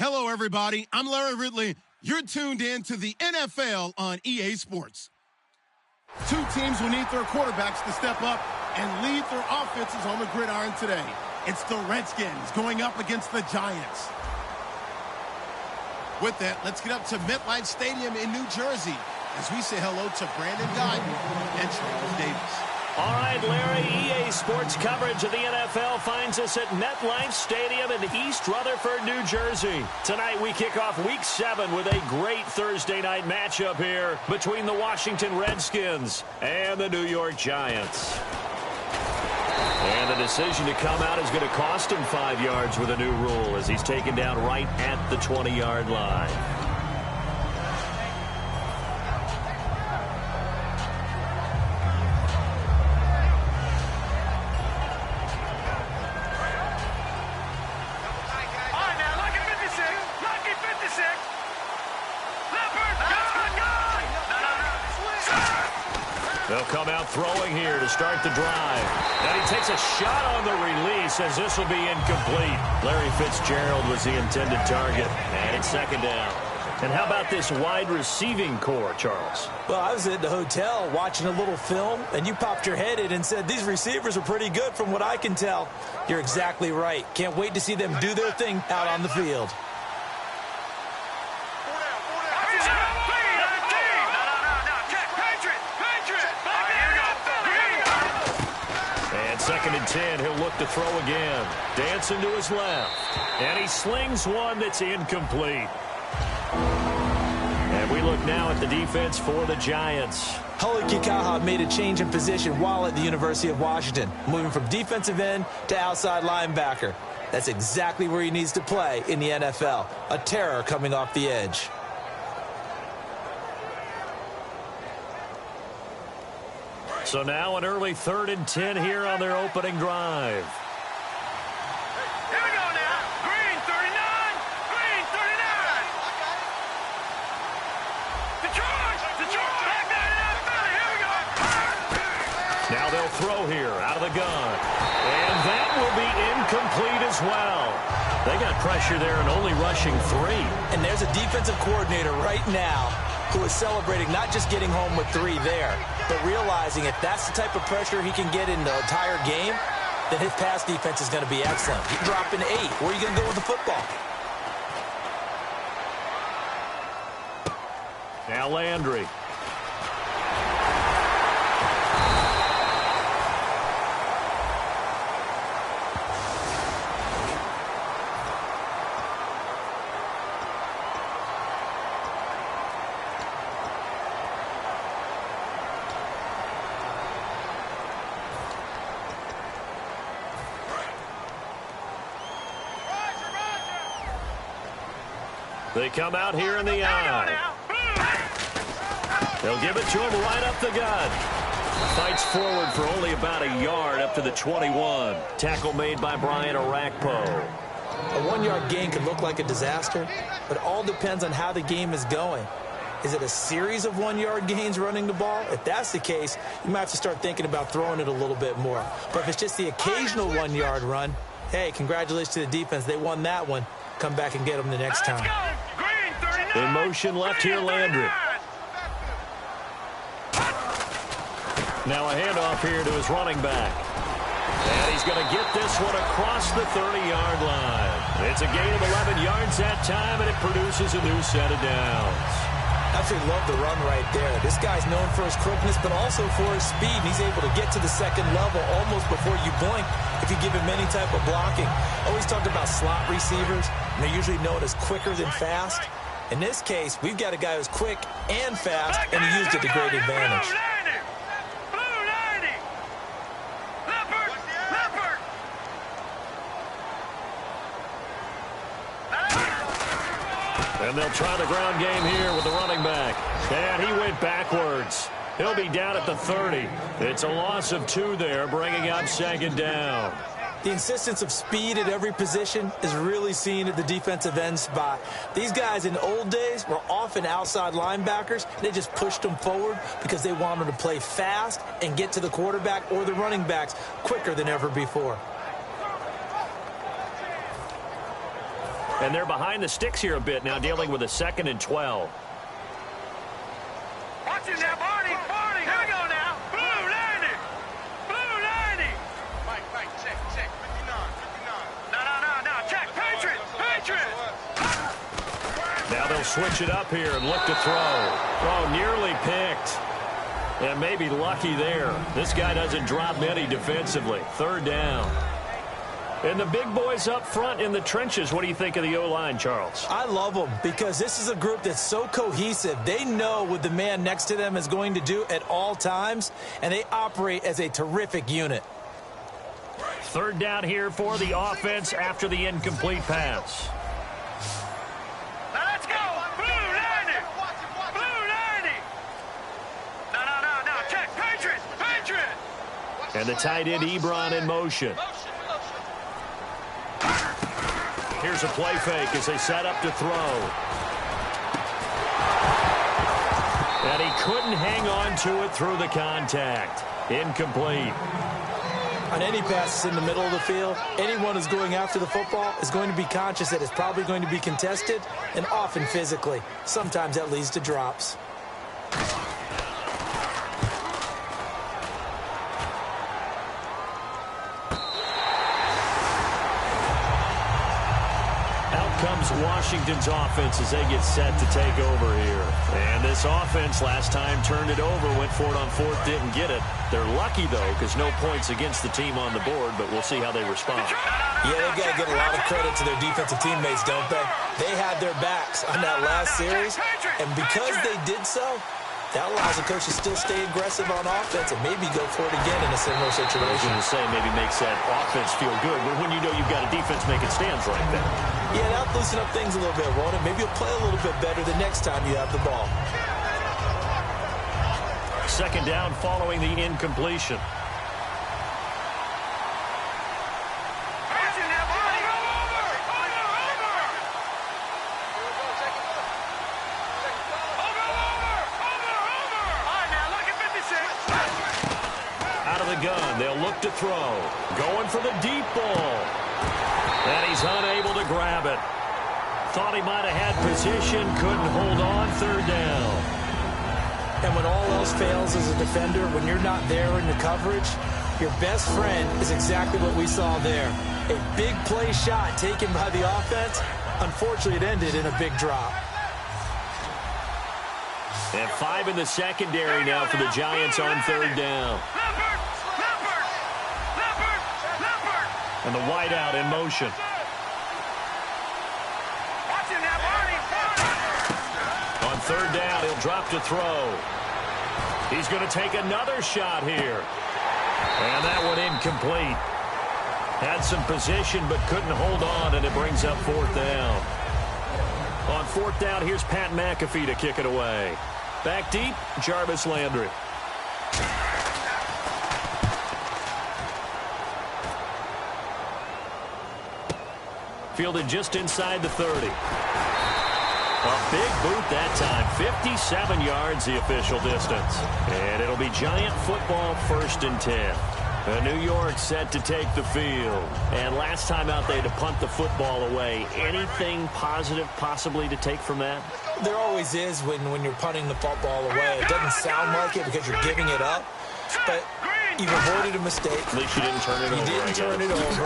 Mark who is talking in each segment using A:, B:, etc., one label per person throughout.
A: Hello, everybody. I'm Larry Ridley. You're tuned in to the NFL on EA Sports. Two teams will need their quarterbacks to step up and lead their offenses on the gridiron today. It's the Redskins going up against the Giants. With that, let's get up to MetLife Stadium in New Jersey as we say hello to Brandon Guyton and Charles Davis.
B: All right, Larry, EA Sports coverage of the NFL finds us at MetLife Stadium in East Rutherford, New Jersey. Tonight we kick off Week 7 with a great Thursday night matchup here between the Washington Redskins and the New York Giants. And the decision to come out is going to cost him 5 yards with a new rule as he's taken down right at the 20-yard line. They'll come out throwing here to start the drive. And he takes a shot on the release as this will be incomplete. Larry Fitzgerald was the intended target. And it's second down. And how about this wide receiving core, Charles?
C: Well, I was at the hotel watching a little film, and you popped your head in and said, these receivers are pretty good from what I can tell. You're exactly right. Can't wait to see them do their thing out on the field.
B: Second and 10, he'll look to throw again. Dancing to his left. And he slings one that's incomplete. And we look now at the defense for the Giants.
C: Huli Kikaha made a change in position while at the University of Washington, moving from defensive end to outside linebacker. That's exactly where he needs to play in the NFL. A terror coming off the edge.
B: So now an early 3rd and 10 here on their opening drive.
D: Here we go now. Green 39. Green 39. The charge. Back down in that belly. Here we go.
B: Now they'll throw here out of the gun. And that will be incomplete as well. They got pressure there and only rushing 3.
C: And there's a defensive coordinator right now who is celebrating not just getting home with 3 there, but realizing if that's the type of pressure he can get in the entire game, then his pass defense is going to be excellent. He's dropping 8. Where are you going to go with the football?
B: Now Landry. They come out here in the eye. They'll give it to him right up the gut. Fights forward for only about a yard up to the 21. Tackle made by Brian Orakpo.
C: A 1-yard gain could look like a disaster, but all depends on how the game is going. Is it a series of 1-yard gains running the ball? If that's the case, you might have to start thinking about throwing it a little bit more. But if it's just the occasional 1-yard run, hey, congratulations to the defense. They won that one. Come back and get them the next time.
B: In motion left here, Landry. Now a handoff here to his running back. And he's going to get this one across the 30-yard line. It's a gain of 11 yards that time, and it produces a new set of downs.
C: Absolutely love the run right there. This guy's known for his quickness, but also for his speed. And he's able to get to the second level almost before you blink if you give him any type of blocking. Always talked about slot receivers, and they're usually known as quicker than fast. In this case, we've got a guy who's quick and fast, and he used it to great advantage.
B: And they'll try the ground game here with the running back. And he went backwards. He'll be down at the 30. It's a loss of 2 there, bringing up second down.
C: The insistence of speed at every position is really seen at the defensive end spot. These guys in old days were often outside linebackers. They just pushed them forward because they wanted to play fast and get to the quarterback or the running backs quicker than ever before.
B: And they're behind the sticks here a bit now, dealing with a 2nd and 12.
D: Watch it now, Barney. Here we go now. Blue 90. Blue 90. Mike, check. 59. No. Check. Patriots.
B: Now they'll switch it up here and look to throw. Oh, nearly picked. And maybe lucky there. This guy doesn't drop many defensively. 3rd down. And the big boys up front in the trenches, what do you think of the O-line, Charles?
C: I love them because this is a group that's so cohesive. They know what the man next to them is going to do at all times, and they operate as a terrific unit.
B: 3rd down here for the offense after the incomplete pass.
D: Now let's go. Blue 90. Blue 90. No. Check. Patriots.
B: And the tight end Ebron in motion. Here's a play fake as they set up to throw. And he couldn't hang on to it through the contact. Incomplete.
C: On any passes in the middle of the field, anyone who's going after the football is going to be conscious that it's probably going to be contested, and often physically. Sometimes that leads to drops.
B: Comes Washington's offense as they get set to take over here. And this offense last time turned it over, went for it on 4th, didn't get it. They're lucky, though, because no points against the team on the board, but we'll see how they respond.
C: Yeah, they've got to give a lot of credit to their defensive teammates, don't they? They had their backs on that last series, and because they did so, that allows the coach to still stay aggressive on offense and maybe go for it again in a similar situation.
B: I was going to say maybe makes that offense feel good, but when you know you've got a defense making stands like that.
C: Yeah, that'll loosen up things a little bit, won't it? Maybe you'll play a little bit better the next time you have the ball.
B: 2nd down following the incompletion. Gun. They'll look to throw. Going for the deep ball. And he's unable to grab it. Thought he might have had position. Couldn't hold on. 3rd down.
C: And when all else fails as a defender, when you're not there in the coverage, your best friend is exactly what we saw there. A big play shot taken by the offense. Unfortunately, it ended in a big drop.
B: And 5 in the secondary now for the Giants on 3rd down. And the wideout in motion. On 3rd down, he'll drop to throw. He's going to take another shot here. And that one incomplete. Had some position but couldn't hold on, and it brings up 4th down. On 4th down, here's Pat McAfee to kick it away. Back deep, Jarvis Landry. Fielded just inside the 30. A big boot that time. 57 yards the official distance. And it'll be Giant football 1st and 10. New York set to take the field. And last time out they had to punt the football away. Anything positive possibly to take from that?
C: There always is when you're punting the football away. It doesn't sound like it because you're giving it up. But you've avoided a mistake.
B: At least you didn't turn it over.
C: You didn't turn it over,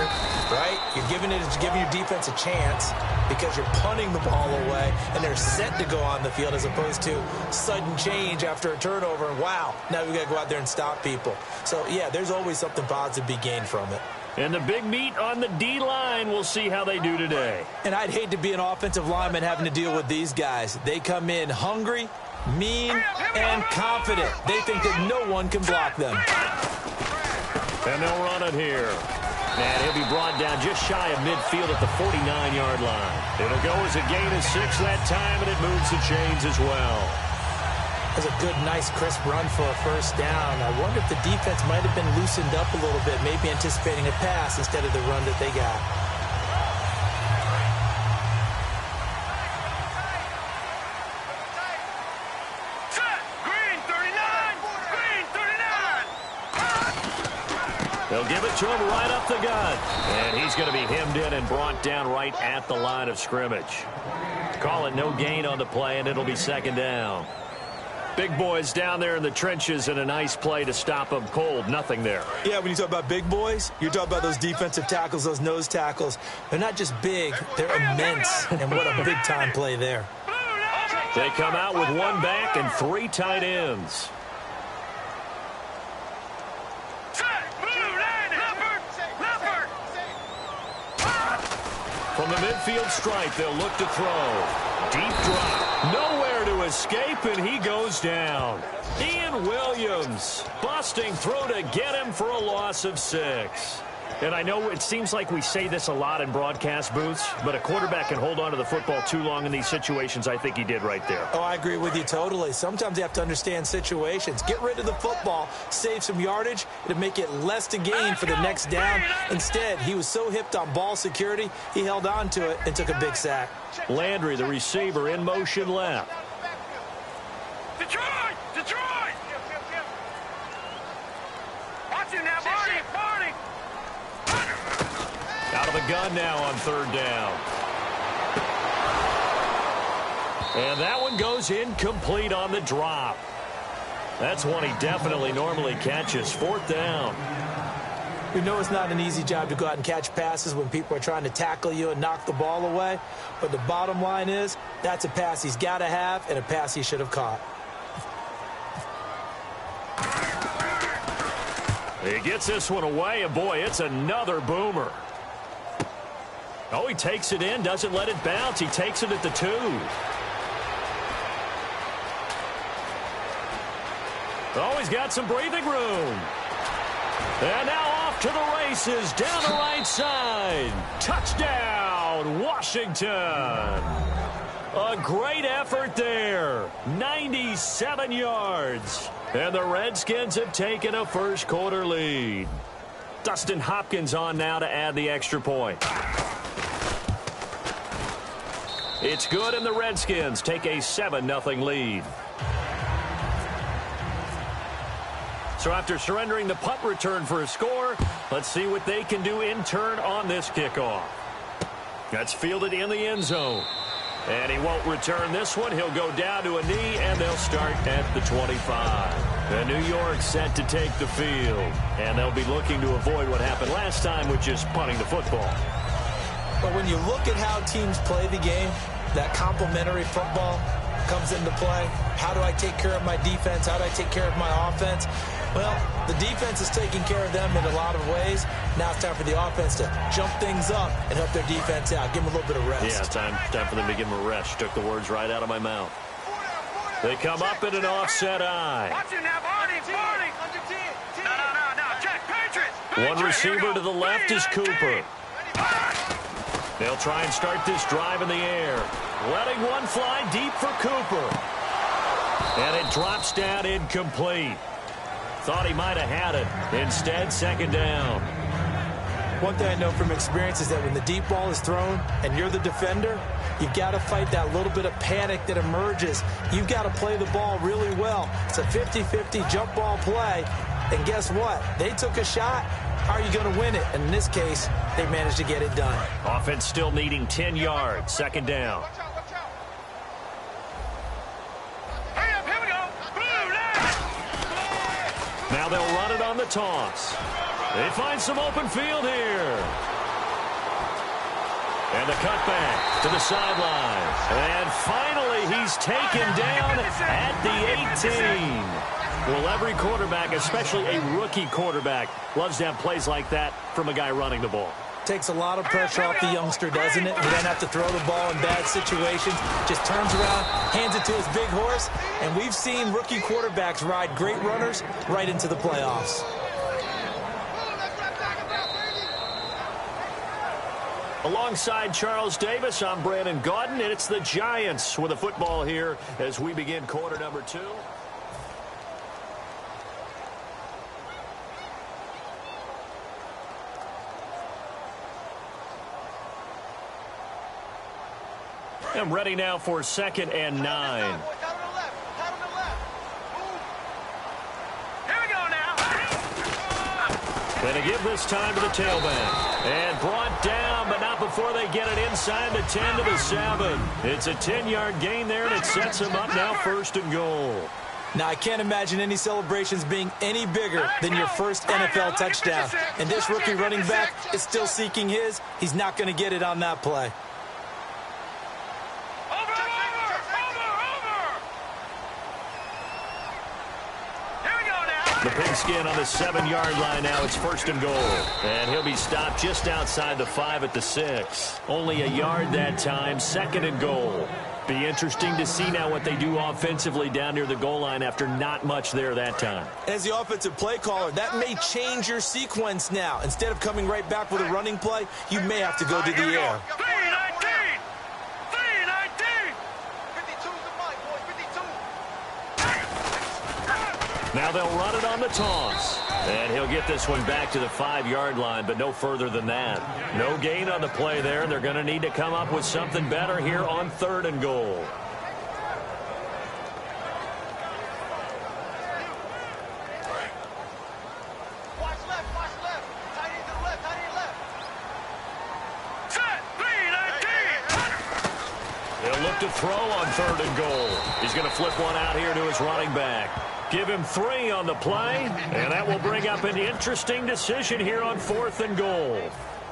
C: right? You're giving your defense a chance because you're punting the ball away, and they're set to go on the field as opposed to sudden change after a turnover. And wow, now we got to go out there and stop people. So, yeah, there's always something positive to be gained from it.
B: And the big meat on the D-line, we'll see how they do today.
C: And I'd hate to be an offensive lineman having to deal with these guys. They come in hungry, mean, and confident. They think that no one can block them.
B: And they'll run it here. And he'll be brought down just shy of midfield at the 49-yard line. It'll go as a gain of 6 that time, and it moves the chains as well.
C: That's a good, nice, crisp run for a 1st down. I wonder if the defense might have been loosened up a little bit, maybe anticipating a pass instead of the run that they got.
B: They'll give it to him right up the gut. And he's going to be hemmed in and brought down right at the line of scrimmage. Call it no gain on the play, and it'll be second down. Big boys down there in the trenches, and a nice play to stop them cold. Nothing there.
C: Yeah, when you talk about big boys, you're talking about those defensive tackles, those nose tackles. They're not just big, they're immense. And what a big-time play there.
B: They come out with one back and three tight ends. From the midfield stripe, they'll look to throw. Deep drop. Nowhere to escape, and he goes down. Ian Williams busting through to get him for a loss of 6. And I know it seems like we say this a lot in broadcast booths, but a quarterback can hold on to the football too long in these situations. I think he did right there.
C: Oh, I agree with you totally. Sometimes you have to understand situations. Get rid of the football, save some yardage. It'll make it less to gain for the next down. Instead, he was so hipped on ball security, he held on to it and took a big sack.
B: Landry, the receiver, in motion left.
D: Detroit! Detroit! Watch you now, Barney! Barney!
B: Out of the gun now on third down. And that one goes incomplete on the drop. That's one he definitely normally catches. Fourth down.
C: We know it's not an easy job to go out and catch passes when people are trying to tackle you and knock the ball away. But the bottom line is, that's a pass he's got to have and a pass he should have caught.
B: He gets this one away, and boy, it's another boomer. Oh, he takes it in, doesn't let it bounce. He takes it at the 2. Oh, he's got some breathing room. And now off to the races, down the right side. Touchdown, Washington. A great effort there. 97 yards. And the Redskins have taken a first-quarter lead. Dustin Hopkins on now to add the extra point. It's good, and the Redskins take a 7-0 lead. So after surrendering the punt return for a score, let's see what they can do in turn on this kickoff. That's fielded in the end zone. And he won't return this one. He'll go down to a knee, and they'll start at the 25. And New York set to take the field. And they'll be looking to avoid what happened last time, which is punting the football.
C: But when you look at how teams play the game, that complementary football comes into play. How do I take care of my defense? How do I take care of my offense? Well, the defense is taking care of them in a lot of ways. Now it's time for the offense to jump things up and help their defense out. Give them a little bit of rest.
B: Yeah, time for them to give them a rest. Took the words right out of my mouth. They come up in an offset eye.
D: Watch you now, Barney! Barney! No. Check, Patriots!
B: One receiver to the left is Cooper. They'll try and start this drive in the air. Letting one fly deep for Cooper. And it drops down incomplete. Thought he might have had it. Instead, second down.
C: One thing I know from experience is that when the deep ball is thrown and you're the defender, you've got to fight that little bit of panic that emerges. You've got to play the ball really well. It's a 50-50 jump ball play. And guess what? They took a shot. How are you going to win it? And in this case, they managed to get it done.
B: Offense still needing 10 yards. Second down.
D: Hurry up, here we go! Blue line!
B: Now they'll run it on the toss. They find some open field here. And the cutback to the sideline. And finally, he's taken down at the 18. Well, every quarterback, especially a rookie quarterback, loves to have plays like that from a guy running the ball.
C: Takes a lot of pressure off the youngster, doesn't it? He doesn't have to throw the ball in bad situations. Just turns around, hands it to his big horse. And we've seen rookie quarterbacks ride great runners right into the playoffs.
B: Alongside Charles Davis, I'm Brandon Gaudin, and it's the Giants with a football here as we begin quarter number 2. I'm ready now for 2nd and 9.
D: Here we go now.
B: Going to give this time to the tailback. And brought down, but not before they get it inside the 10 to the 7. It's a 10-yard gain there, and it sets them up now 1st and goal.
C: Now, I can't imagine any celebrations being any bigger than your first NFL touchdown. And this rookie running back is still seeking his. He's not going to get it on that play.
B: The pigskin on the 7-yard line now. It's 1st and goal. And he'll be stopped just outside the 5 at the 6. Only a yard that time. 2nd and goal. Be interesting to see now what they do offensively down near the goal line after not much there that time.
C: As the offensive play caller, that may change your sequence now. Instead of coming right back with a running play, you may have to go to the air.
D: 319! 319! 52's the mic, boys. 52.
B: Now they'll run it on the toss. And he'll get this one back to the 5-yard line, but no further than that. No gain on the play there. They're going to need to come up with something better here on 3rd and goal.
D: Watch left, watch left. Tight end to the left, tight end left. Set! 319!
B: They'll look to throw on 3rd and goal. He's going to flip one out here to his running back. Give him 3 on the play, and that will bring up an interesting decision here on 4th and goal.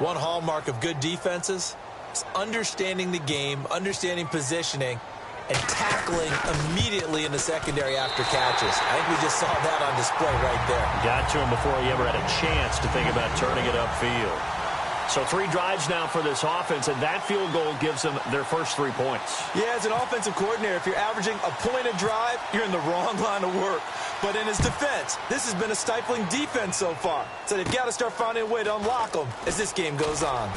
C: One hallmark of good defenses is understanding the game, understanding positioning, and tackling immediately in the secondary after catches. I think we just saw that on display right there.
B: Got to him before he ever had a chance to think about turning it upfield. So 3 drives now for this offense, and that field goal gives them their first 3 points.
C: Yeah, as an offensive coordinator, if you're averaging a point a drive, you're in the wrong line of work. But in his defense, this has been a stifling defense so far. So they've got to start finding a way to unlock them as this game goes on.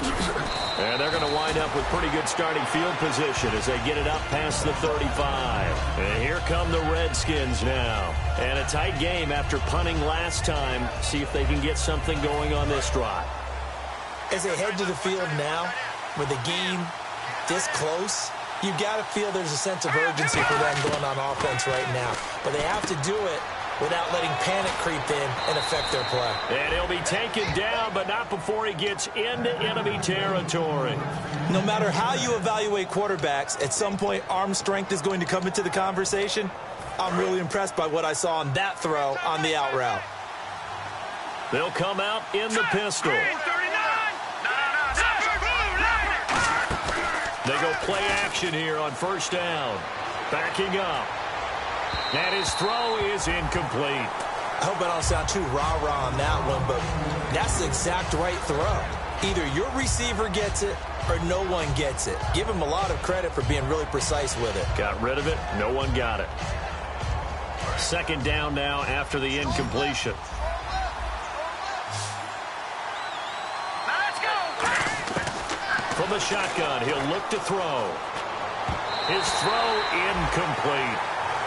B: And they're going to wind up with pretty good starting field position as they get it up past the 35. And here come the Redskins now. And a tight game after punting last time. See if they can get something going on this drive.
C: As they head to the field now, with the game this close, you got to feel there's a sense of urgency for them going on offense right now. But they have to do it without letting panic creep in and affect their play.
B: And he'll be taken down, but not before he gets into enemy territory.
C: No matter how you evaluate quarterbacks, at some point arm strength is going to come into the conversation. I'm really impressed by what I saw on that throw on the out route.
B: They'll come out in the pistol. They go play action here on 1st down. Backing up. And his throw is incomplete.
C: I hope I don't sound too rah-rah on that one, but that's the exact right throw. Either your receiver gets it or no one gets it. Give him a lot of credit for being really precise with it.
B: Got rid of it. No one got it. 2nd down now after the incompletion. From the shotgun, he'll look to throw. His throw incomplete.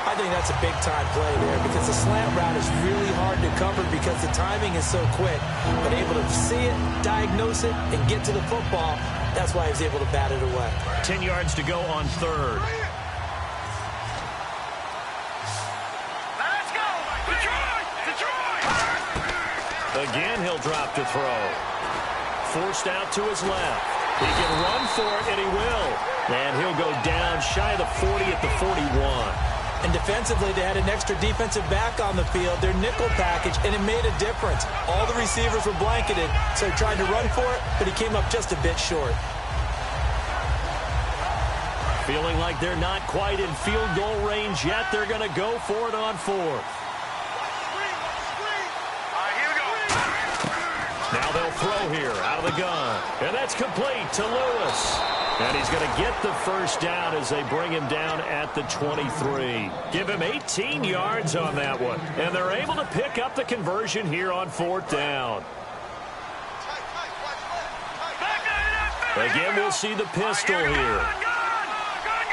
C: I think that's a big-time play there because the slant route is really hard to cover because the timing is so quick. But able to see it, diagnose it, and get to the football, that's why he was able to bat it away.
B: 10 yards to go on 3rd.
D: Let's go! Detroit! Detroit!
B: Again, he'll drop to throw. Forced out to his left. He can run for it, and he will. And he'll go down shy of the 40 at the 41.
C: And defensively, they had an extra defensive back on the field, their nickel package, and it made a difference. All the receivers were blanketed, so he tried to run for it, but he came up just a bit short.
B: Feeling like they're not quite in field goal range yet. They're going to go for it on 4th. Now they'll throw here out of the gun. And that's complete to Lewis. And he's going to get the first down as they bring him down at the 23. Give him 18 yards on that one. And they're able to pick up the conversion here on 4th down. Again, we'll see the pistol here.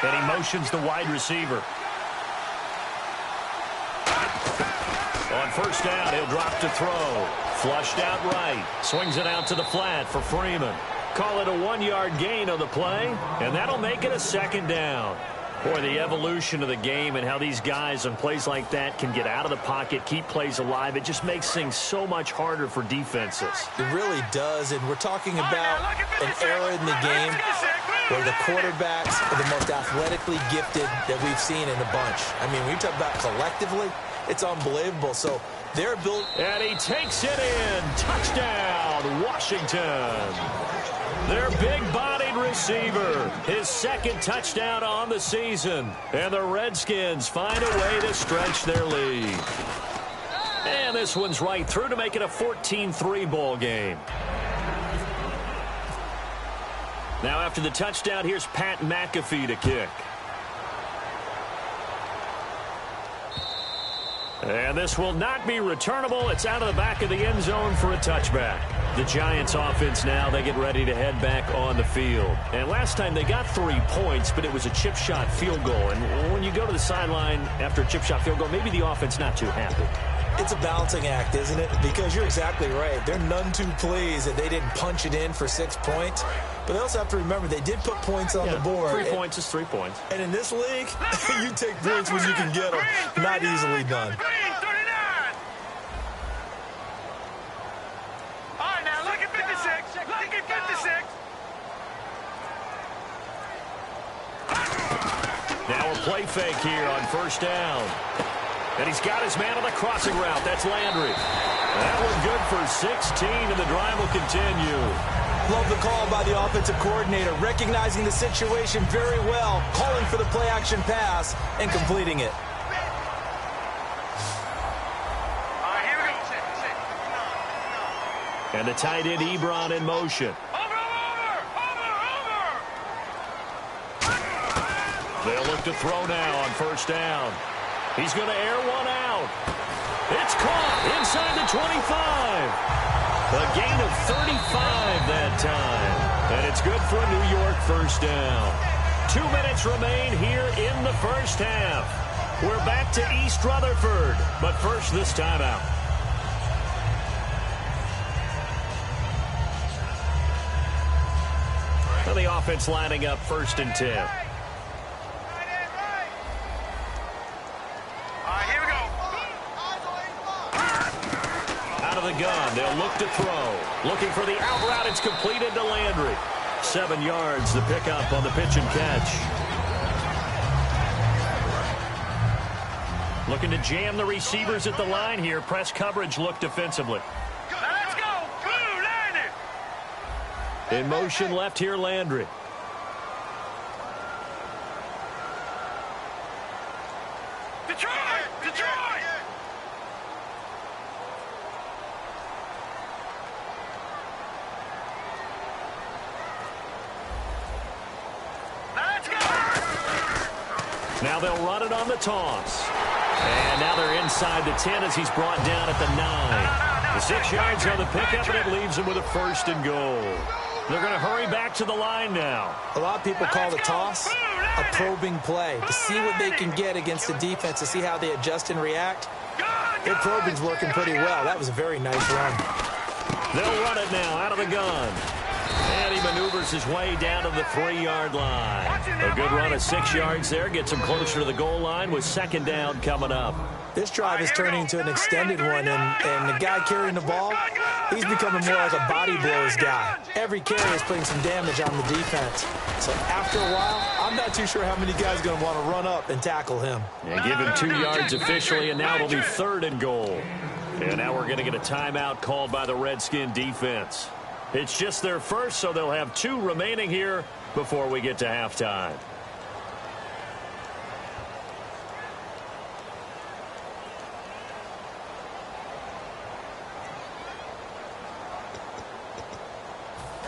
B: And he motions the wide receiver. On 1st down, he'll drop to throw. Flushed out right. Swings it out to the flat for Freeman. Call it a 1-yard gain on the play, and that'll make it a 2nd down. Boy, the evolution of the game and how these guys on plays like that can get out of the pocket, keep plays alive, it just makes things so much harder for defenses.
C: It really does, and we're talking about an era in the game where the quarterbacks are the most athletically gifted that we've seen in a bunch. I mean, when you talk about collectively, it's unbelievable. So they're built.
B: And he takes it in. Touchdown, Washington. Their big-bodied receiver, his second touchdown on the season. And the Redskins find a way to stretch their lead. And this one's right through to make it a 14-3 ball game. Now after the touchdown, here's Pat McAfee to kick. And this will not be returnable. It's out of the back of the end zone for a touchback. The Giants offense now, they get ready to head back on the field. And last time they got 3 points, but it was a chip shot field goal. And when you go to the sideline after a chip shot field goal, maybe the offense not too happy.
C: It's a balancing act, isn't it? Because you're exactly right. They're none too pleased that they didn't punch it in for 6 points. But they also have to remember they did put points on the board.
B: 3 points is 3 points.
C: And in this league, you take points when you can get them. Not easily done.
D: All right, now look at 56. Look at 56.
B: Now a play fake here on first down. And he's got his man on the crossing route. That's Landry. That one good for 16, and the drive will continue.
C: Love the call by the offensive coordinator, recognizing the situation very well, calling for the play-action pass, and completing it.
D: All right, here we go.
B: And the tight end, Ebron, in motion.
D: Over.
B: They'll look to throw now on first down. He's going to air one out. It's caught inside the 25. A gain of 35 that time. And it's good for a New York first down. 2 minutes remain here in the first half. We're back to East Rutherford. But first, this timeout. Well, the offense lining up 1st and 10. The gun. They'll look to throw. Looking for the out route. It's completed to Landry. 7 yards the pickup on the pitch and catch. Looking to jam the receivers at the line here. Press coverage look defensively.
D: Let's go. Blue, Landry.
B: In motion left here, Landry.
D: Detroit.
B: Now they'll run it on the toss. And now they're inside the 10 as he's brought down at the 9. The 6 yards on the pickup, and it leaves him with a 1st and goal. They're going to hurry back to the line now.
C: A lot of people call the toss a probing play to see what they can get against the defense, to see how they adjust and react. Their probing's working pretty well. That was a very nice run.
B: They'll run it now out of the gun. And he maneuvers his way down to the 3-yard line. A good run of 6 yards there. Gets him closer to the goal line with 2nd down coming up.
C: This drive is turning into an extended one, and the guy carrying the ball, he's becoming more like a body blows guy. Every carry is putting some damage on the defense. So after a while, I'm not too sure how many guys are going to want to run up and tackle him.
B: And give him 2 yards officially, and now it'll be 3rd and goal. And now we're going to get a timeout called by the Redskin defense. It's just their first, so they'll have 2 remaining here before we get to halftime.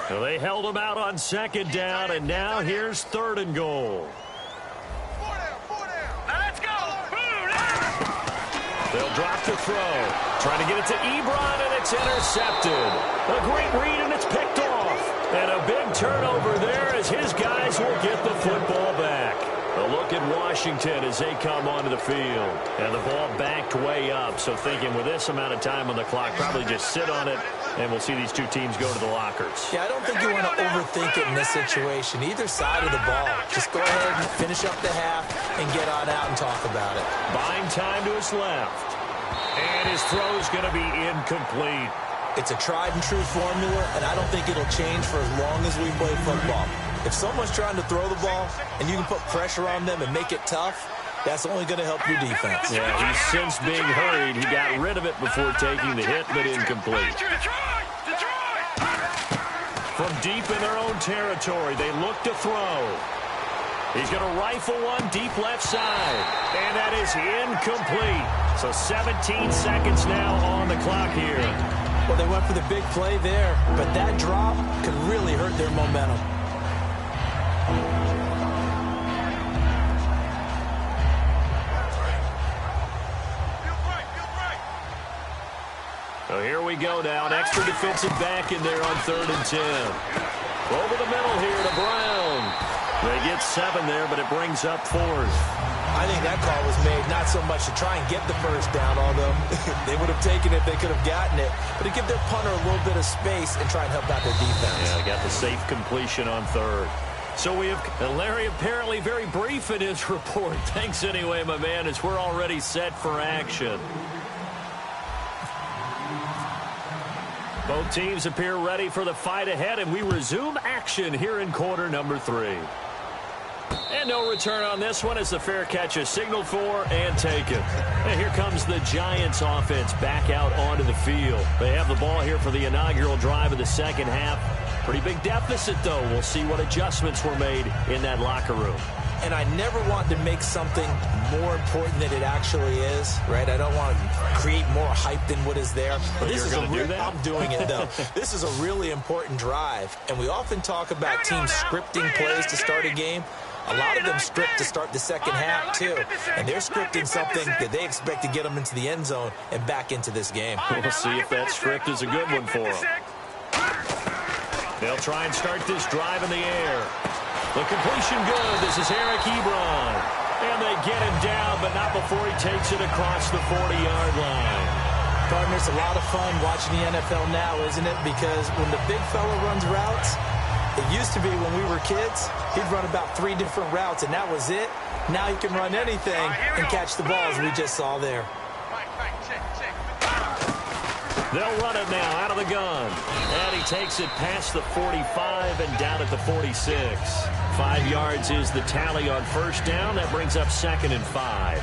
B: So they held them out on 2nd down, and now here's 3rd and goal.
D: 4 down. Let's go.
B: They'll drop the throw. Trying to get it to Ebron, and it's intercepted. A great read, and it's picked off. And a big turnover there as his guys will get the football back. A look at Washington as they come onto the field. And the ball backed way up. So thinking with this amount of time on the clock, probably just sit on it And we'll see these two teams go to the lockers.
C: Yeah, I don't think you want to overthink it in this situation. Either side of the ball. Just go ahead and finish up the half and get on out and talk about it.
B: Buying time to his left. And his throw's going to be incomplete.
C: It's a tried-and-true formula, and I don't think it'll change for as long as we play football. If someone's trying to throw the ball and you can put pressure on them and make it tough, that's only going to help your defense.
B: Yeah, he's since being hurried. He got rid of it before taking the hit, but incomplete. From deep in their own territory, they look to throw. He's going to rifle one deep left side, and that is incomplete. So 17 seconds now on the clock here.
C: Well, they went for the big play there, but that drop could really hurt their momentum.
B: So here we go now. An extra defensive back in there on 3rd and 10. Over the middle here to Brown. They get 7 there, but it brings up 4th.
C: I think that call was made not so much to try and get the first down, although they would have taken it if they could have gotten it, but to give their punter a little bit of space and try and help out their defense.
B: Yeah, they got the safe completion on 3rd. So we have Larry apparently very brief in his report. Thanks anyway, my man, as we're already set for action. Both teams appear ready for the fight ahead, and we resume action here in quarter number 3. And no return on this one as the fair catch is signaled for and taken. And here comes the Giants offense back out onto the field. They have the ball here for the inaugural drive of the second half. Pretty big deficit, though. We'll see what adjustments were made in that locker room.
C: And I never want to make something more important than it actually is, right? I don't want to create more hype than what is there.
B: But this is
C: I'm doing it, though. This is a really important drive. And we often talk about teams scripting plays to start a game. A lot of them script to start the second half, too. And they're scripting something that they expect to get them into the end zone and back into this game.
B: We'll see if that script is a good one for them. They'll try and start this drive in the air. The completion good. This is Eric Ebron. And they get him down, but not before he takes it across the 40-yard line.
C: Partner, it's a lot of fun watching the NFL now, isn't it? Because when the big fella runs routes, it used to be when we were kids, he'd run about 3 different routes, and that was it. Now he can run anything and catch the ball, as we just saw there.
B: They'll run it now out of the gun. And he takes it past the 45 and down at the 46. 5 yards is the tally on first down. That brings up 2nd and 5.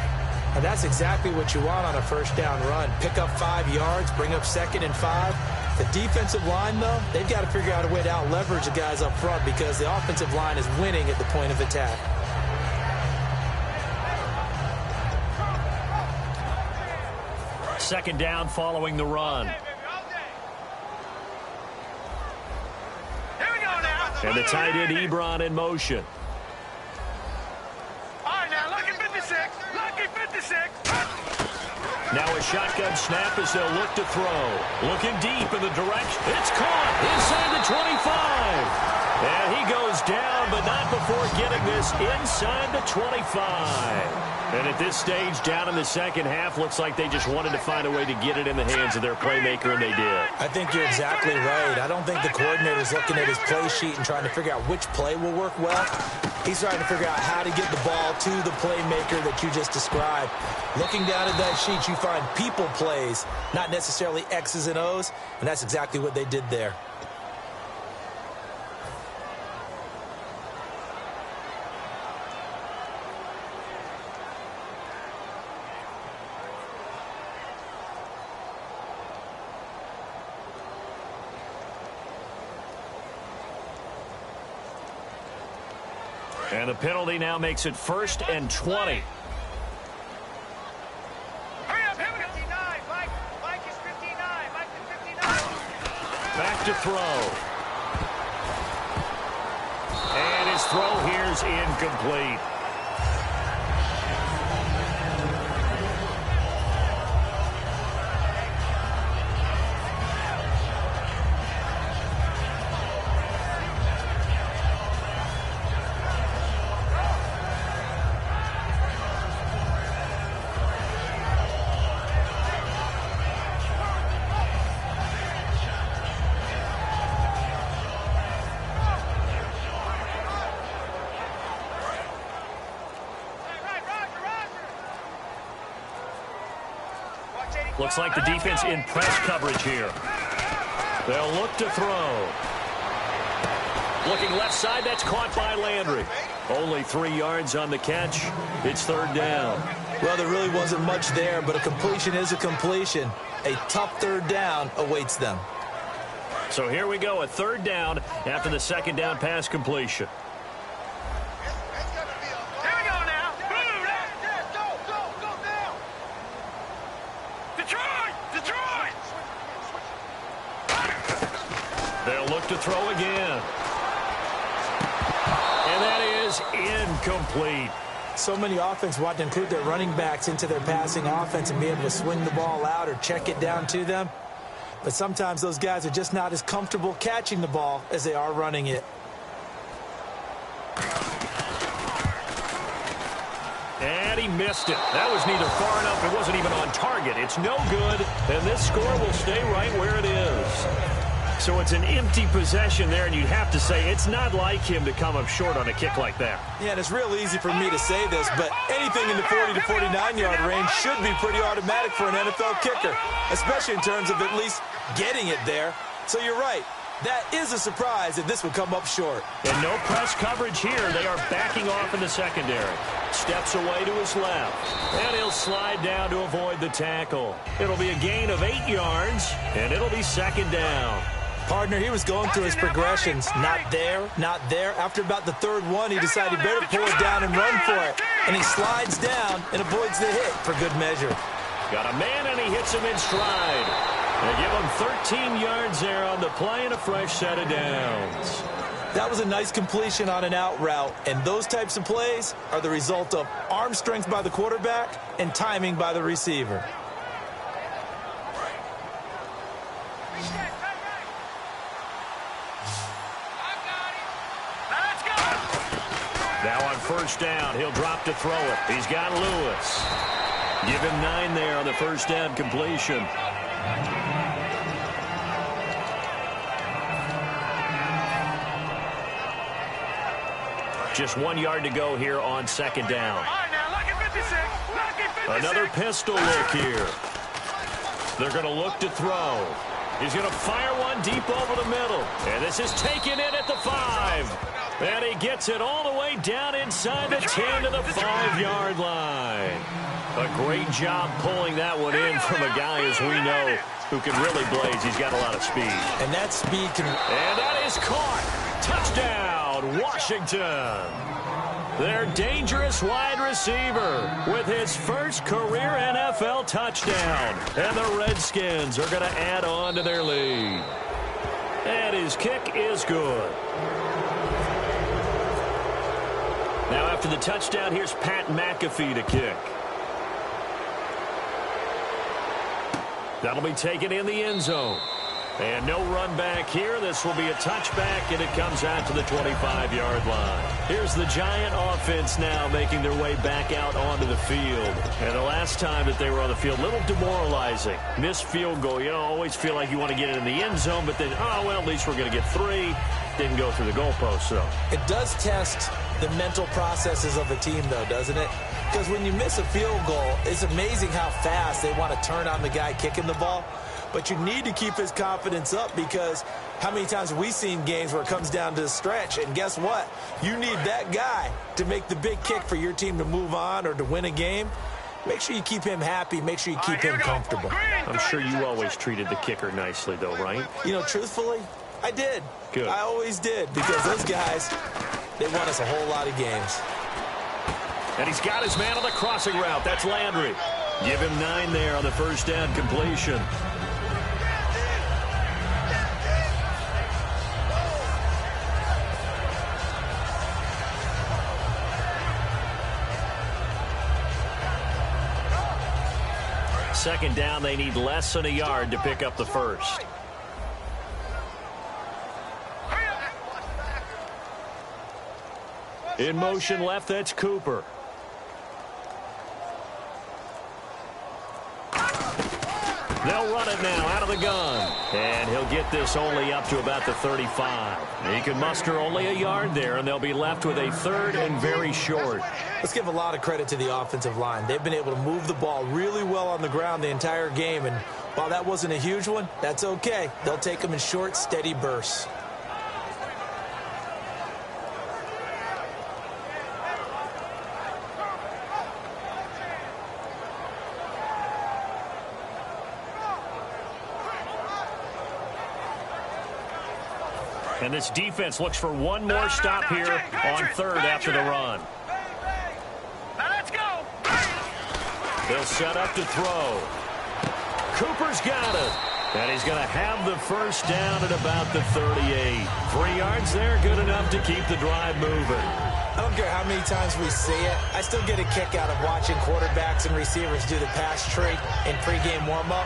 C: And that's exactly what you want on a first down run. Pick up 5 yards, bring up 2nd and 5. The defensive line, though, they've got to figure out a way to out-leverage the guys up front because the offensive line is winning at the point of attack.
B: Second down following the run. And the tight end Ebron in motion.
D: All right, now, lucky 56. Lucky 56.
B: Now a shotgun snap as they'll look to throw. Looking deep in the direction. It's caught inside the 25. And he goes down, but not before getting this inside the 25. And at this stage, down in the second half, looks like they just wanted to find a way to get it in the hands of their playmaker, and they did.
C: I think you're exactly right. I don't think the coordinator's looking at his play sheet and trying to figure out which play will work well. He's trying to figure out how to get the ball to the playmaker that you just described. Looking down at that sheet, you find people plays, not necessarily X's and O's, and that's exactly what they did there.
B: And the penalty now makes it 1st and 20.
D: Hurry up, 59. Mike is 59. Mike is 59.
B: Back to throw. And his throw here's incomplete. Looks like the defense in press coverage here. They'll look to throw. Looking left side, that's caught by Landry. Only 3 yards on the catch. It's third down.
C: Well, there really wasn't much there, but a completion is a completion. A tough third down awaits them.
B: So here we go, a third down after the second down pass completion.
D: Here we go now. Blue, go now. Detroit.
B: They'll look to throw again. And that is incomplete.
C: So many offenses want to include their running backs into their passing offense and be able to swing the ball out or check it down to them. But sometimes those guys are just not as comfortable catching the ball as they are running it.
B: And he missed it. That was neither far enough. It wasn't even on target. It's no good. And this score will stay right where it is. So it's an empty possession there, and you'd have to say it's not like him to come up short on a kick like that.
C: Yeah, and it's real easy for me to say this, but anything in the 40 to 49-yard range should be pretty automatic for an NFL kicker, especially in terms of at least getting it there. So you're right. That is a surprise that this would come up short.
B: And no press coverage here. They are backing off in the secondary. Steps away to his left. And he'll slide down to avoid the tackle. It'll be a gain of 8 yards, and it'll be second down.
C: Partner, he was going through his progressions. Not there, not there. After about the third one, he decided he better pull it down and run for it. And he slides down and avoids the hit for good measure.
B: Got a man, and he hits him in stride. They give him 13 yards there on the play and a fresh set of downs.
C: That was a nice completion on an out route, and those types of plays are the result of arm strength by the quarterback and timing by the receiver.
B: Now on first down, he'll drop to throw it. He's got Lewis. Give him 9 there on the first down completion. Just 1 yard to go here on second down. Another pistol look here. They're going to look to throw. He's going to fire one deep over the middle. And this is taken in at the 5. And he gets it all the way down inside the 10 to the 5-yard line. A great job pulling that one in from a guy, as we know, who can really blaze. He's got a lot of speed.
C: And that speed can...
B: And that is caught. Touchdown, Washington. Their dangerous wide receiver with his first career NFL touchdown. And the Redskins are going to add on to their lead. And his kick is good. Now after the touchdown, here's Pat McAfee to kick. That'll be taken in the end zone. And no run back here. This will be a touchback, and it comes out to the 25-yard line. Here's the Giant offense now making their way back out onto the field. And the last time that they were on the field, a little demoralizing. Missed field goal. You know, always feel like you want to get it in the end zone, but then, oh, well, at least we're going to get 3. Didn't go through the goalpost, so.
C: It does test the mental processes of a team, though, doesn't it? Because when you miss a field goal, it's amazing how fast they want to turn on the guy kicking the ball. But you need to keep his confidence up, because how many times have we seen games where it comes down to the stretch? And guess what? You need that guy to make the big kick for your team to move on or to win a game. Make sure you keep him happy. Make sure you keep him comfortable.
B: I'm sure you always treated the kicker nicely, though, right?
C: You know, truthfully, I did.
B: Good.
C: I always did, because those guys, they won us a whole lot of games.
B: And he's got his man on the crossing route. That's Landry. Give him 9 there on the first down completion. Second down, they need less than a yard to pick up the first. In motion left, that's Cooper. They'll run it now out of the gun. And he'll get this only up to about the 35. He can muster only a yard there, and they'll be left with a third and very short.
C: Let's give a lot of credit to the offensive line. They've been able to move the ball really well on the ground the entire game, and while that wasn't a huge one, that's okay. They'll take them in short, steady bursts.
B: And this defense looks for one more stop here on third after the run.
D: Now let's go.
B: They'll set up to throw. Cooper's got it. And he's going to have the first down at about the 38. 3 yards there, good enough to keep the drive moving.
C: I don't care how many times we see it. I still get a kick out of watching quarterbacks and receivers do the pass trade in pregame warm-up.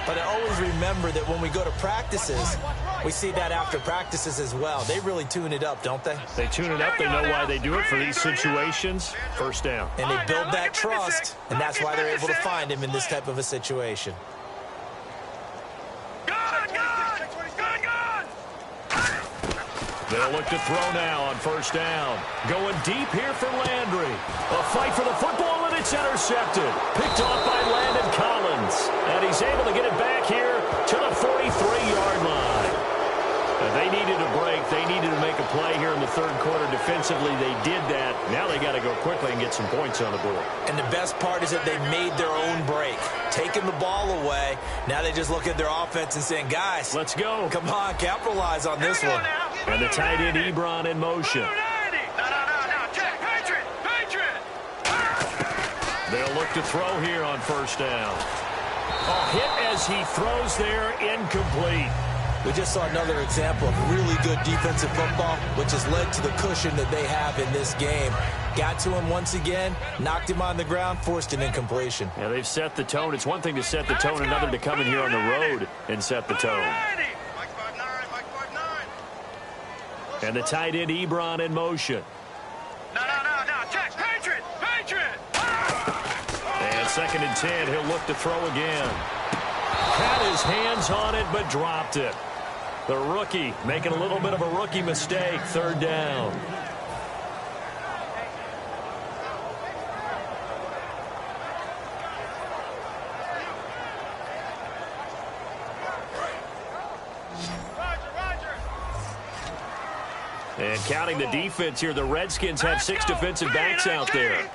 C: But I always remember that when we go to practices, we see that after practices as well. They really tune it up, don't they?
B: They tune it up. They know why they do it for these situations. First down.
C: And they build that trust, and that's why they're able to find him in this type of a situation.
B: They'll look to throw now on first down. Going deep here for Landry. A fight for the football, and it's intercepted. Picked off by Landon Collins. And he's able to get it back here to the 43-yard line. They needed a break. They needed to make a play here in the third quarter. Defensively, they did that. Now they got to go quickly and get some points on the board. And the best part is that they made their own break. Taking the ball away. Now they just look at their offense and saying, guys, let's go. Come on, capitalize on this one. And the tight end, Ebron, in motion. They'll look to throw here on first down. A hit as he throws there, incomplete.
C: We just saw another example of really good defensive football, which has led to the cushion that they have in this game. Got to him once again, knocked him on the ground, forced an incompletion.
B: Yeah, they've set the tone. It's one thing to set the tone, another to come in here on the road and set the tone. And the tight end, Ebron, in motion.
D: No, check, Patriot.
B: And 2nd and 10, he'll look to throw again. Had his hands on it, but dropped it. The rookie making a little bit of a rookie mistake. 3rd down. And counting the defense here, the Redskins have 6 defensive backs out there.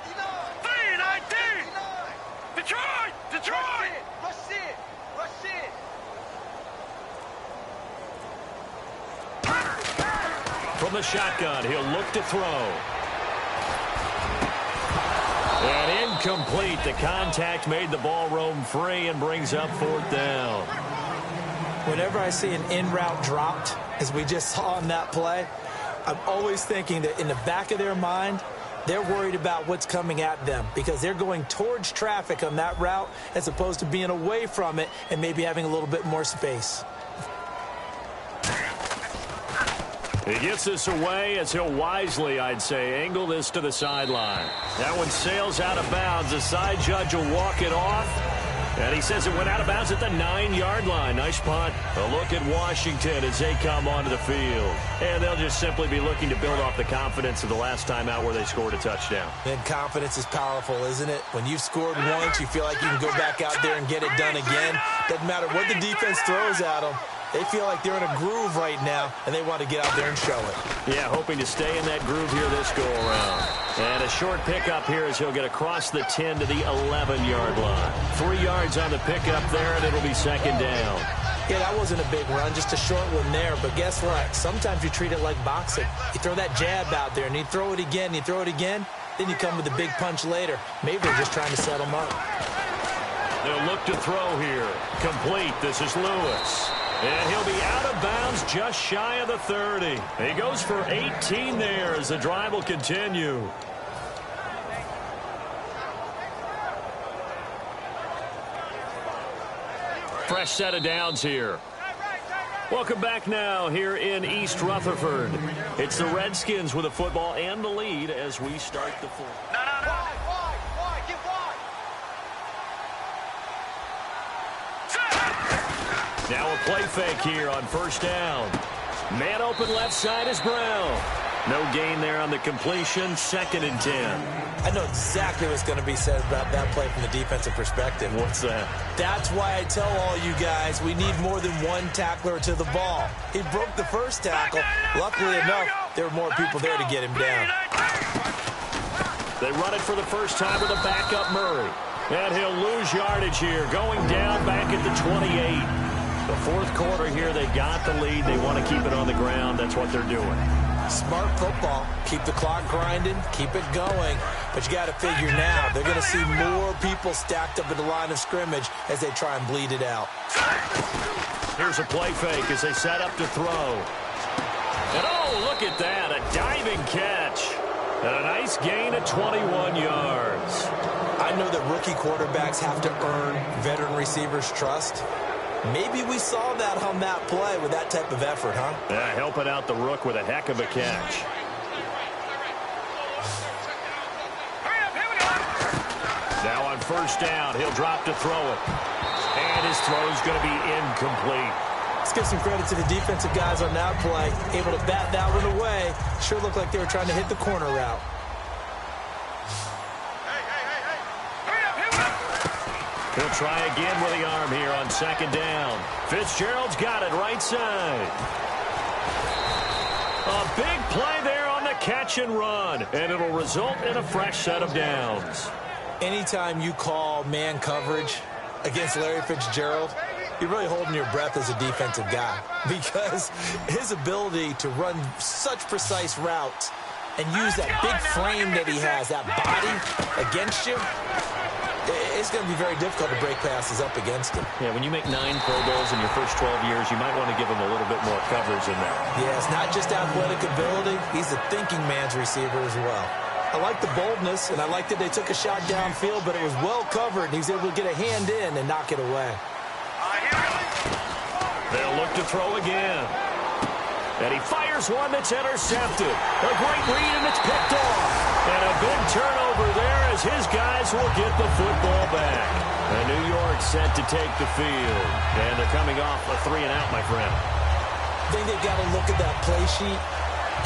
B: From the shotgun, he'll look to throw. And incomplete. The contact made the ball roam free and brings up 4th down.
C: Whenever I see an in-route dropped, as we just saw on that play, I'm always thinking that in the back of their mind, they're worried about what's coming at them because they're going towards traffic on that route as opposed to being away from it and maybe having a little bit more space.
B: He gets this away as he'll wisely, I'd say, angle this to the sideline. That one sails out of bounds. The side judge will walk it off. And he says it went out of bounds at the 9-yard line. Nice punt. A look at Washington as they come onto the field. And they'll just simply be looking to build off the confidence of the last time out where they scored a touchdown.
C: And confidence is powerful, isn't it? When you've scored once, you feel like you can go back out there and get it done again. Doesn't matter what the defense throws at them. They feel like they're in a groove right now, and they want to get out there and show it.
B: Yeah, hoping to stay in that groove here this go-around. And a short pickup here as he'll get across the 10 to the 11-yard line. 3 yards on the pickup there, and it'll be 2nd down.
C: Yeah, that wasn't a big run, just a short one there. But guess what? Sometimes you treat it like boxing. You throw that jab out there, and you throw it again, you throw it again, then you come with a big punch later. Maybe they're just trying to set them up.
B: They'll look to throw here. Complete. This is Lewis. And he'll be out of bounds just shy of the 30. He goes for 18 there as the drive will continue. Fresh set of downs here. Welcome back now here in East Rutherford. It's the Redskins with the football and the lead as we start the fourth.
D: No. Get wide.
B: Now a play fake here on first down. Man open left side is Brown. No gain there on the completion. 2nd and 10.
C: I know exactly what's going to be said about that play from the defensive perspective.
B: What's that?
C: That's why I tell all you guys we need more than one tackler to the ball. He broke the first tackle. Luckily enough, there were more people there to get him down.
B: They run it for the first time with a backup Murray. And he'll lose yardage here, going down back at the 28. The fourth quarter here, they got the lead. They want to keep it on the ground. That's what they're doing.
C: Smart football. Keep the clock grinding. Keep it going. But you got to figure now, they're going to see more people stacked up at the line of scrimmage as they try and bleed it out.
B: Here's a play fake as they set up to throw. And oh, look at that. A diving catch. And a nice gain of 21 yards.
C: I know that rookie quarterbacks have to earn veteran receivers' trust. Maybe we saw that on that play with that type of effort, huh?
B: Yeah, helping out the rook with a heck of a catch. Now on first down, he'll drop to throw it. And his throw's going to be incomplete.
C: Let's give some credit to the defensive guys on that play. Able to bat that one away. Sure looked like they were trying to hit the corner route.
B: He'll try again with the arm here on 2nd down. Fitzgerald's got it right side. A big play there on the catch and run, and it'll result in a fresh set of downs.
C: Anytime you call man coverage against Larry Fitzgerald, you're really holding your breath as a defensive guy, because his ability to run such precise routes and use that big frame that he has, that body against you, it's going to be very difficult to break passes up against him.
B: Yeah, when you make 9 Pro Bowls in your first 12 years, you might want to give him a little bit more coverage in there.
C: Yeah, it's not just athletic ability. He's a thinking man's receiver as well. I like the boldness, and I like that they took a shot downfield, but it was well covered, and he was able to get a hand in and knock it away.
B: They'll look to throw again. And he fires one that's intercepted. A great read, and it's picked off. And a big turnover there as his guys will get the football back. And New York set to take the field. And they're coming off a 3-and-out, my friend.
C: I think they've got to look at that play sheet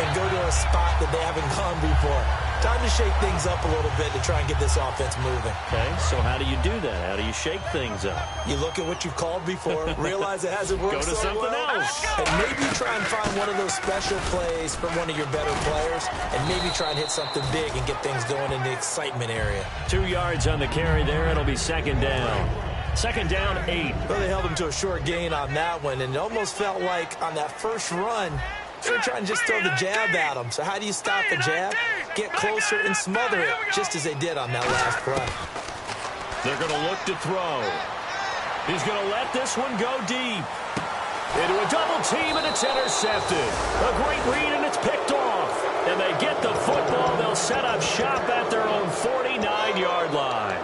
C: and go to a spot that they haven't gone before. Time to shake things up a little bit to try and get this offense moving.
B: Okay, so how do you do that? How do you shake things up?
C: You look at what you've called before, realize it hasn't worked
B: Go to something else.
C: and maybe try and find one of those special plays from one of your better players, and maybe try and hit something big and get things going in the excitement area.
B: 2 yards on the carry there. It'll be 2nd down. 2nd down, 8.
C: Well, they held him to a short gain on that one, and it almost felt like on that first run, they were trying to just throw the jab at him. So how do you stop the jab? Get closer and smother it, just as they did on that last play.
B: They're going to look to throw. He's going to let this one go deep. Into a double team, and it's intercepted. A great read, and it's picked off. And they get the football. They'll set up shop at their own 49-yard line.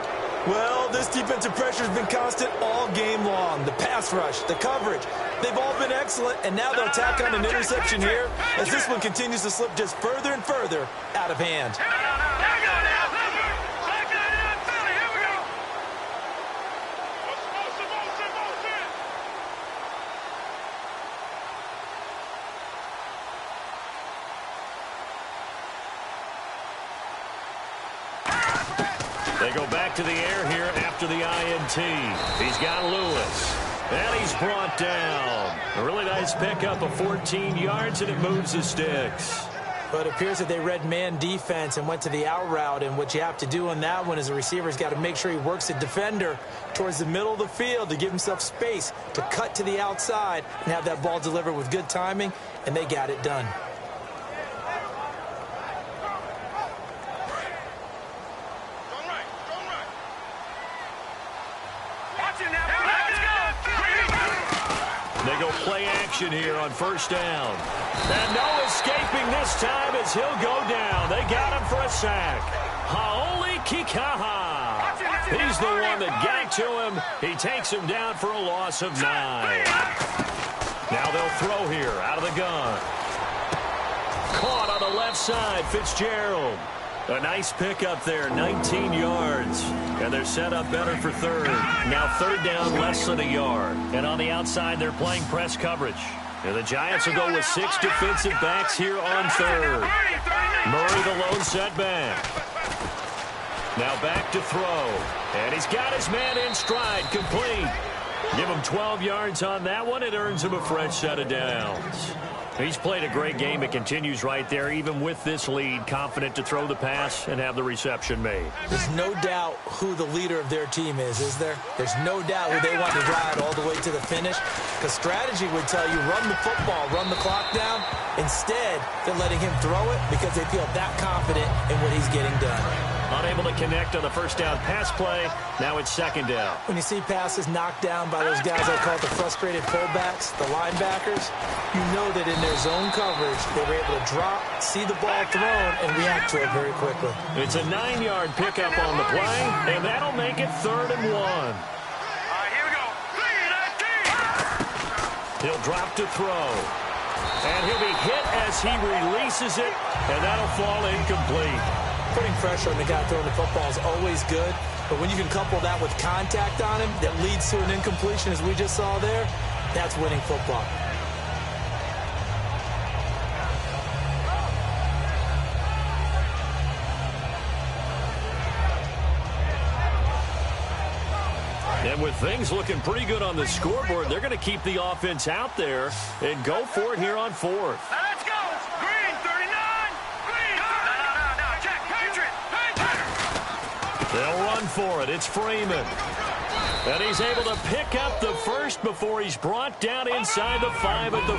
C: Well, this defensive pressure has been constant all game long. The pass rush, the coverage, they've all been excellent, and now they'll tack on an interception here as this one continues to slip just further and further out of hand.
B: They go back to the air here after the INT. He's got Lewis. And he's brought down. A really nice pickup of 14 yards, and it moves the sticks.
C: But it appears that they read man defense and went to the out route, and what you have to do on that one is the receiver's got to make sure he works the defender towards the middle of the field to give himself space to cut to the outside and have that ball delivered with good timing, and they got it done.
B: They go play action here on first down. And no escaping this time as he'll go down. They got him for a sack. Haoli Kikaha. He's the one that got to him. He takes him down for a loss of 9. Now they'll throw here out of the gun. Caught on the left side, Fitzgerald. A nice pickup there, 19 yards. And they're set up better for third. Now third down, less than a yard. And on the outside, they're playing press coverage. And the Giants will go with 6 defensive backs here on third. Murray the lone setback. Now back to throw. And he's got his man in stride, complete. Give him 12 yards on that one. It earns him a fresh set of downs. He's played a great game. It continues right there, even with this lead, confident to throw the pass and have the reception made.
C: There's no doubt who the leader of their team is there? There's no doubt who they want to ride all the way to the finish. Because strategy would tell you, run the football, run the clock down. Instead, they're letting him throw it because they feel that confident in what he's getting done.
B: Unable to connect on the first down pass play. Now it's second down.
C: When you see passes knocked down by those guys I call the frustrated fullbacks, the linebackers, you know that in their zone coverage, they were able to drop, see the ball thrown, and react to it very quickly.
B: It's a 9-yard pickup on the play, and that'll make it 3rd and 1.
D: All right, here we go.
B: He'll drop to throw. And he'll be hit as he releases it, and that'll fall incomplete.
C: Putting pressure on the guy throwing the football is always good, but when you can couple that with contact on him that leads to an incompletion, as we just saw there, that's winning football.
B: And with things looking pretty good on the scoreboard, they're going to keep the offense out there and go for it here on 4th.
D: Now let's go. Green, 39. Green. No. Check. Patriot.
B: They'll run for it. It's Freeman. And he's able to pick up the first before he's brought down inside the 5 at the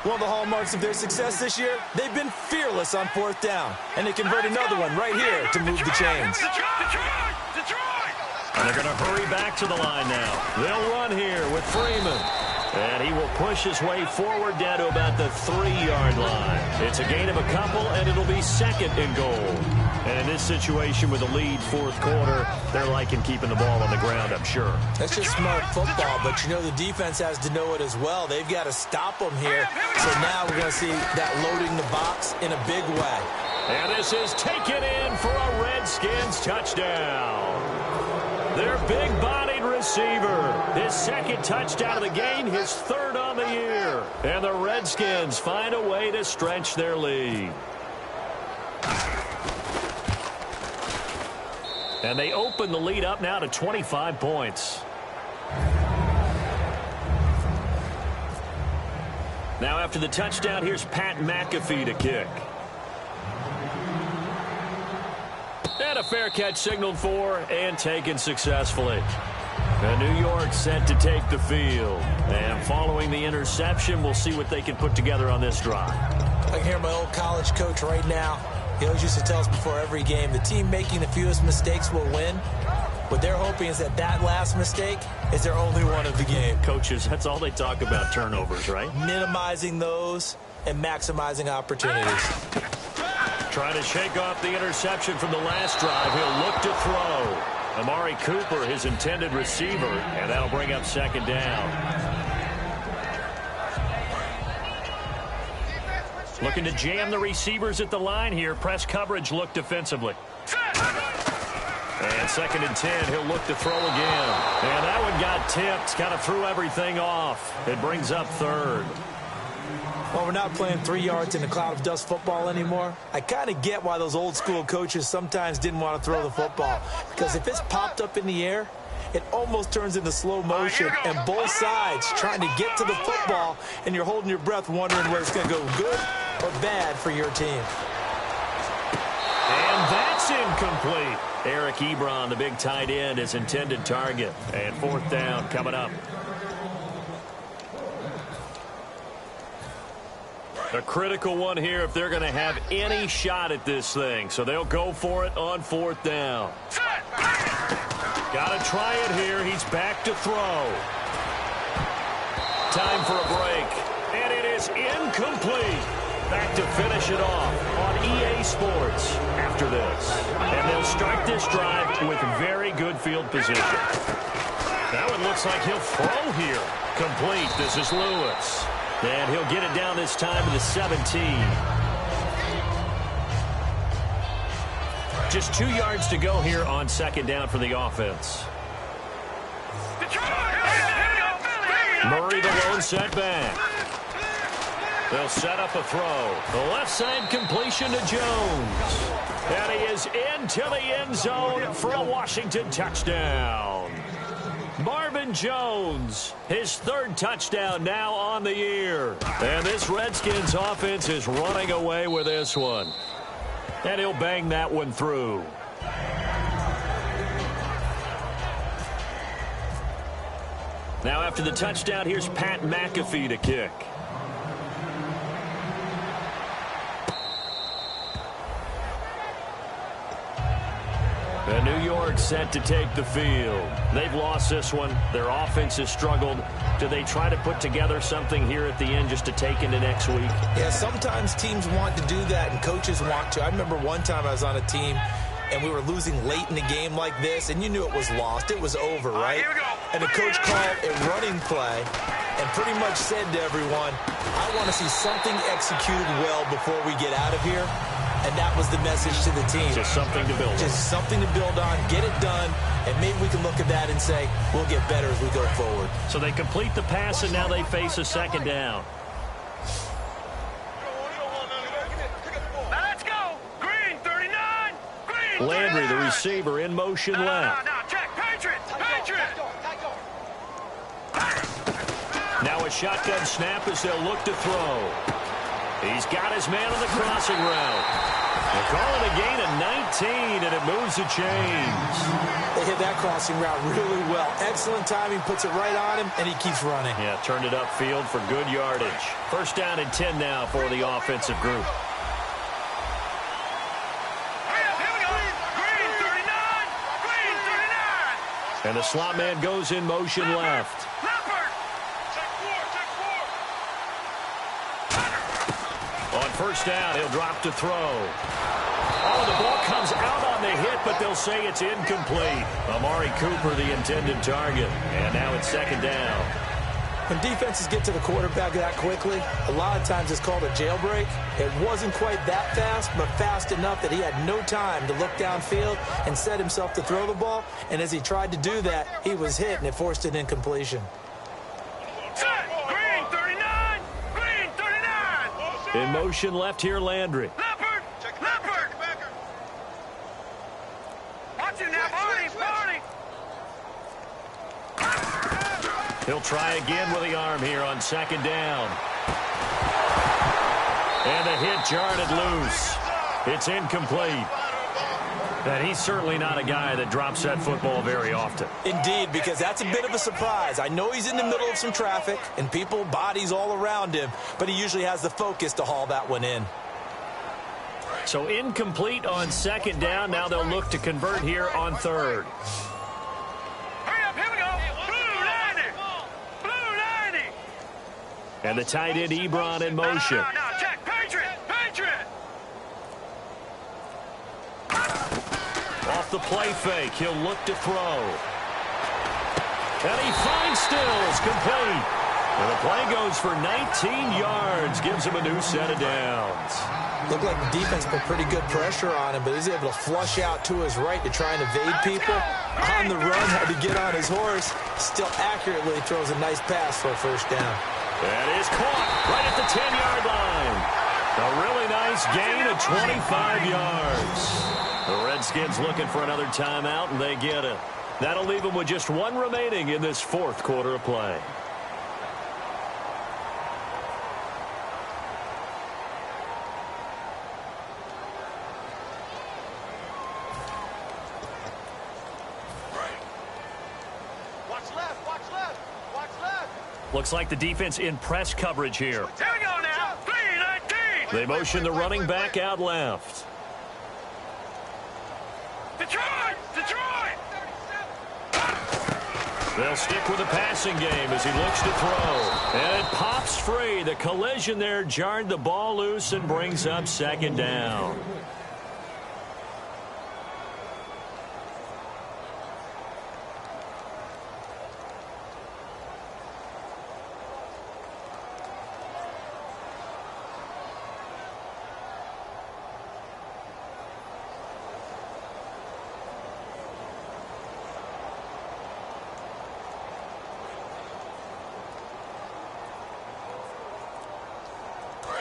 B: 4.
C: One of the hallmarks of their success this year, they've been fearless on 4th down. And they convert another one right here to move the chains.
D: Detroit.
B: And they're going to hurry back to the line now. They'll run here with Freeman. And he will push his way forward down to about the 3-yard line. It's a gain of a couple, and it'll be 2nd and goal. And in this situation with a lead 4th quarter, they're liking keeping the ball on the ground, I'm sure.
C: That's just smart football, but you know the defense has to know it as well. They've got to stop them here. So now we're going to see that loading the box in a big way.
B: And this is taken in for a Redskins touchdown. Their big-bodied receiver. His 2nd touchdown of the game, his 3rd on the year. And the Redskins find a way to stretch their lead. And they open the lead up now to 25 points. Now after the touchdown, here's Pat McAfee to kick. And a fair catch signaled for and taken successfully. And New York set to take the field. And following the interception, we'll see what they can put together on this drive.
C: I can hear my old college coach right now. He always used to tell us before every game, the team making the fewest mistakes will win. What they're hoping is that last mistake is their only one of the game.
B: Coaches, that's all they talk about, turnovers, right?
C: Minimizing those and maximizing opportunities.
B: Trying to shake off the interception from the last drive. He'll look to throw. Amari Cooper, his intended receiver, and that'll bring up 2nd down. Looking to jam the receivers at the line here. Press coverage look defensively. And 2nd and 10, he'll look to throw again. And that one got tipped, kind of threw everything off. It brings up 3rd.
C: Well, we're not playing 3 yards in a cloud of dust football anymore. I kind of get why those old school coaches sometimes didn't want to throw the football. Because if it's popped up in the air, it almost turns into slow motion. And both sides trying to get to the football, and you're holding your breath wondering whether it's going to go good or bad for your team.
B: And that's incomplete. Eric Ebron, the big tight end, his intended target. And 4th down coming up. A critical one here if they're going to have any shot at this thing. So they'll go for it on 4th down. Got to try it here. He's back to throw. Time for a break. And it is incomplete. Back to finish it off on EA Sports after this. And they'll start this drive with very good field position. That one looks like he'll throw here. Complete. This is Lewis. And he'll get it down this time to the 17. Just 2 yards to go here on second down for the offense. Murray the lone setback. They'll set up a throw. The left side completion to Jones. And he is into the end zone for a Washington touchdown. Marvin Jones, his third touchdown now on the year. And this Redskins offense is running away with this one. And he'll bang that one through. Now after the touchdown, here's Pat McAfee to kick. And New York set to take the field. They've lost this one. Their offense has struggled. Do they try to put together something here at the end just to take into next week?
C: Yeah, sometimes teams want to do that and coaches want to. I remember one time I was on a team and we were losing late in the game like this, and you knew it was lost. It was over, right? And the coach called a running play and pretty much said to everyone, I want to see something executed well before we get out of here. And that was the message to the team.
B: Just something to build on.
C: Just something to build on, get it done, and maybe we can look at that and say, we'll get better as we go forward.
B: So they complete the pass, and now they face a second down.
D: Let's go. Green, 39. Green,
B: Landry, the
D: 39.
B: receiver, in motion left.
D: Now, check. Patriots. Patriots.
B: Now a shotgun snap as they'll look to throw. He's got his man on the crossing route. They call it a gain of 19, and it moves the chains.
C: They hit that crossing route really well. Excellent timing, puts it right on him, and he keeps running.
B: Yeah, turned it upfield for good yardage. First down and 10 now for the offensive group.
D: Here we go. Green, 39. Green, 39.
B: And the slot man goes in motion left.
D: Leopard. Check four.
B: On first down, he'll drop to throw. Oh, the ball comes out on the hit, but they'll say it's incomplete. Amari Cooper, the intended target. And now it's second down.
C: When defenses get to the quarterback that quickly, a lot of times it's called a jailbreak. It wasn't quite that fast, but fast enough that he had no time to look downfield and set himself to throw the ball. And as he tried to do that, he was hit, and it forced an incompletion.
D: Set. Green, 39. Green, 39.
B: In motion left here, Landry.
D: Leopard. Leopard. Watch it now, Barney. Barney.
B: He'll try again with the arm here on second down. And the hit jarred it loose. It's incomplete. And he's certainly not a guy that drops that football very often.
C: Indeed, because that's a bit of a surprise. I know he's in the middle of some traffic and people, bodies all around him, but he usually has the focus to haul that one in.
B: So incomplete on second down. Now they'll look to convert here on third.
D: Hurry up. Here we go. Blue 90. Blue 90.
B: And the tight end Ebron in motion.
D: Now, check. Patriot. Patriot.
B: Off the play fake, he'll look to throw. And he finds Stills, complete. And the play goes for 19 yards, gives him a new set of downs.
C: Looked like the defense put pretty good pressure on him, but he's able to flush out to his right to try and evade people. On the run, had to get on his horse. Still accurately throws a nice pass for a first down.
B: That is caught right at the 10-yard line. A really nice gain of 25 yards. The Redskins looking for another timeout, and they get it. That'll leave them with just one remaining in this fourth quarter of play.
D: Watch left. Watch left. Watch left.
B: Looks like the defense in press coverage here.
D: Here we go now. 3-19.
B: They motion the running back out left.
D: Detroit. Detroit.
B: They'll stick with the passing game as he looks to throw. And it pops free. The collision there jarred the ball loose and brings up second down.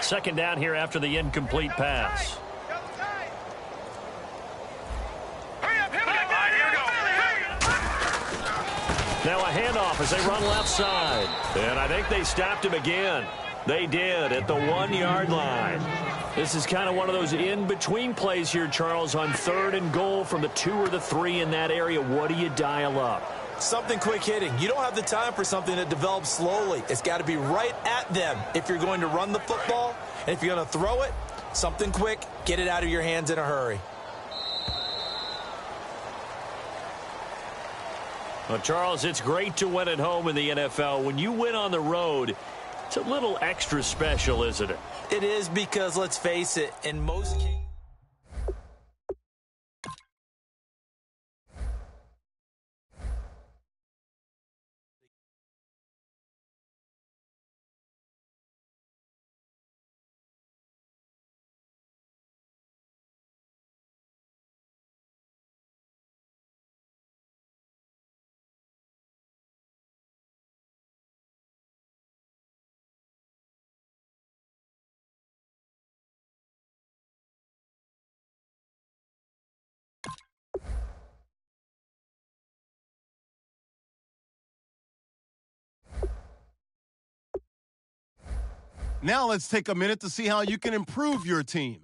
B: Second down here after the incomplete pass. Now a handoff as they run left side. And I think they stopped him again. They did at the 1-yard line. This is kind of one of those in-between plays here, Charles, on 3rd and goal from the 2 or the 3 in that area. What do you dial up?
C: Something quick hitting. You don't have the time for something that develops slowly. It's got to be right at them if you're going to run the football. And if you're going to throw it, something quick, get it out of your hands in a hurry.
B: Well, Charles, it's great to win at home in the NFL. When you win on the road, it's a little extra special, isn't it?
C: It is because, let's face it, in most cases...
A: Now let's take a minute to see how you can improve your team.